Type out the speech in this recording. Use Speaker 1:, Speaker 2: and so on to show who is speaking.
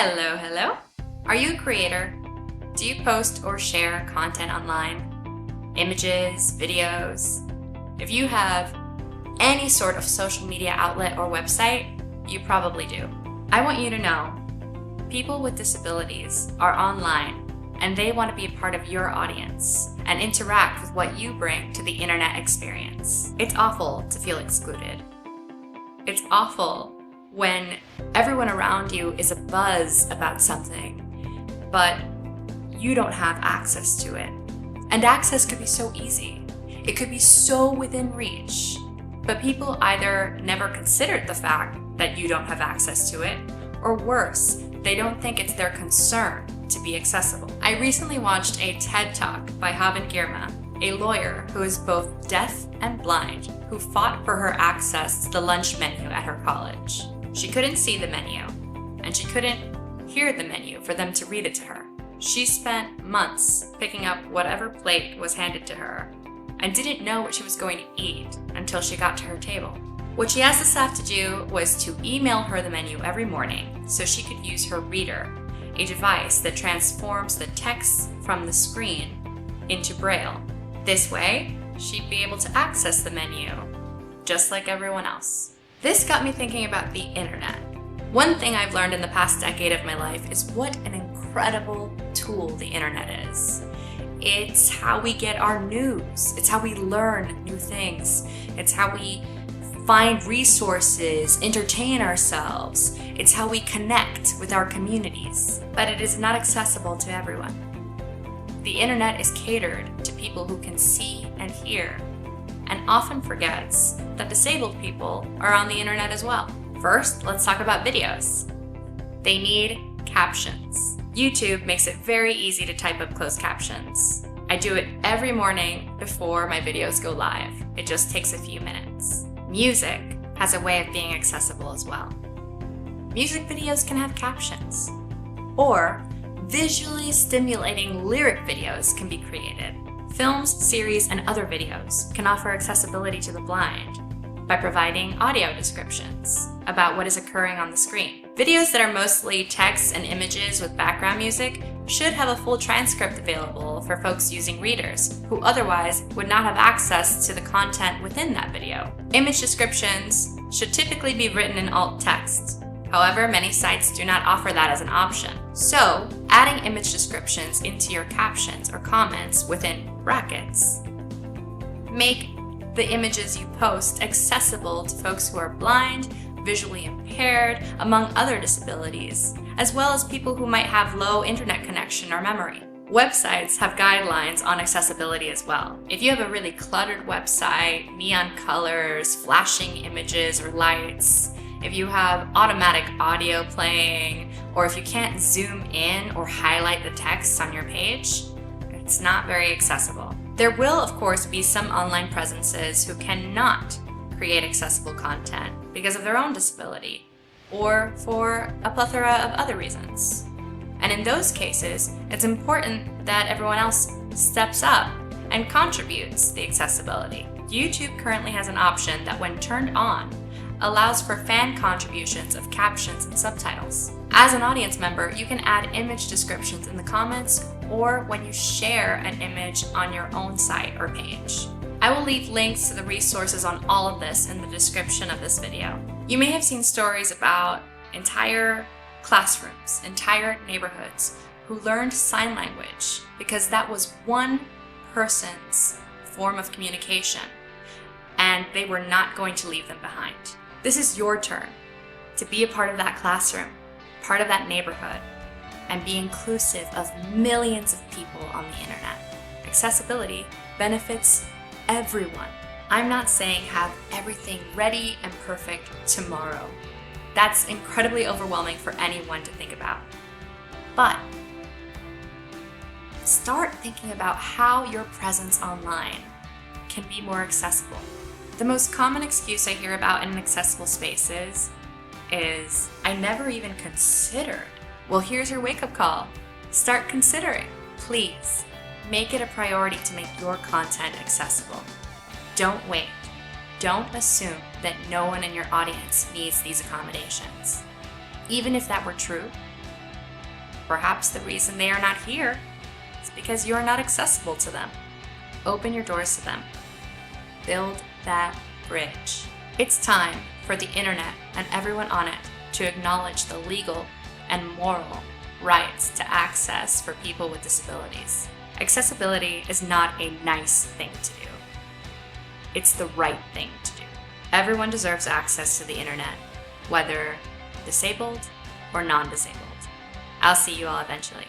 Speaker 1: Hello, hello. Are you a creator? Do you post or share content online? Images, videos? If you have any sort of social media outlet or website, you probably do. I want you to know, people with disabilities are online and they want to be a part of your audience and interact with what you bring to the internet experience. It's awful to feel excluded. It's awful when everyone around you is abuzz about something, but you don't have access to it. And access could be so easy. It could be so within reach, but people either never considered the fact that you don't have access to it, or worse, they don't think it's their concern to be accessible. I recently watched a TED Talk by Haben Girma, a lawyer who is both deaf and blind, who fought for her access to the lunch menu at her college. She couldn't see the menu, and she couldn't hear the menu for them to read it to her. She spent months picking up whatever plate was handed to her, and didn't know what she was going to eat until she got to her table. What she asked the staff to do was to email her the menu every morning so she could use her reader, a device that transforms the text from the screen into Braille. This way, she'd be able to access the menu, just like everyone else. This got me thinking about the internet. One thing I've learned in the past decade of my life is what an incredible tool the internet is. It's how we get our news. It's how we learn new things. It's how we find resources, entertain ourselves. It's how we connect with our communities. But it is not accessible to everyone. The internet is catered to people who can see and hear, and often forgets that disabled people are on the internet as well. First, let's talk about videos. They need captions. YouTube makes it very easy to type up closed captions. I do it every morning before my videos go live. It just takes a few minutes. Music has a way of being accessible as well. Music videos can have captions. Or visually stimulating lyric videos can be created. Films, series, and other videos can offer accessibility to the blind by providing audio descriptions about what is occurring on the screen. Videos that are mostly text and images with background music should have a full transcript available for folks using readers who otherwise would not have access to the content within that video. Image descriptions should typically be written in alt text. However, many sites do not offer that as an option. So, adding image descriptions into your captions or comments within brackets make the images you post accessible to folks who are blind, visually impaired, among other disabilities, as well as people who might have low internet connection or memory. Websites have guidelines on accessibility as well. If you have a really cluttered website, neon colors, flashing images or lights, if you have automatic audio playing, or if you can't zoom in or highlight the text on your page, it's not very accessible. There will, of course, be some online presences who cannot create accessible content because of their own disability or for a plethora of other reasons. And in those cases, it's important that everyone else steps up and contributes the accessibility. YouTube currently has an option that, when turned on, allows for fan contributions of captions and subtitles. As an audience member, you can add image descriptions in the comments or when you share an image on your own site or page. I will leave links to the resources on all of this in the description of this video. You may have seen stories about entire classrooms, entire neighborhoods who learned sign language because that was one person's form of communication, and they were not going to leave them behind. This is your turn to be a part of that classroom, part of that neighborhood, and be inclusive of millions of people on the internet. Accessibility benefits everyone. I'm not saying have everything ready and perfect tomorrow. That's incredibly overwhelming for anyone to think about. But start thinking about how your presence online can be more accessible. The most common excuse I hear about in inaccessible spaces is, I never even considered. Well, here's your wake-up call. Start considering. Please, make it a priority to make your content accessible. Don't wait. Don't assume that no one in your audience needs these accommodations. Even if that were true, perhaps the reason they are not here is because you are not accessible to them. Open your doors to them. Build that bridge. It's time for the internet and everyone on it to acknowledge the legal and moral rights to access for people with disabilities. Accessibility is not a nice thing to do. It's the right thing to do. Everyone deserves access to the internet, whether disabled or non-disabled. I'll see you all eventually.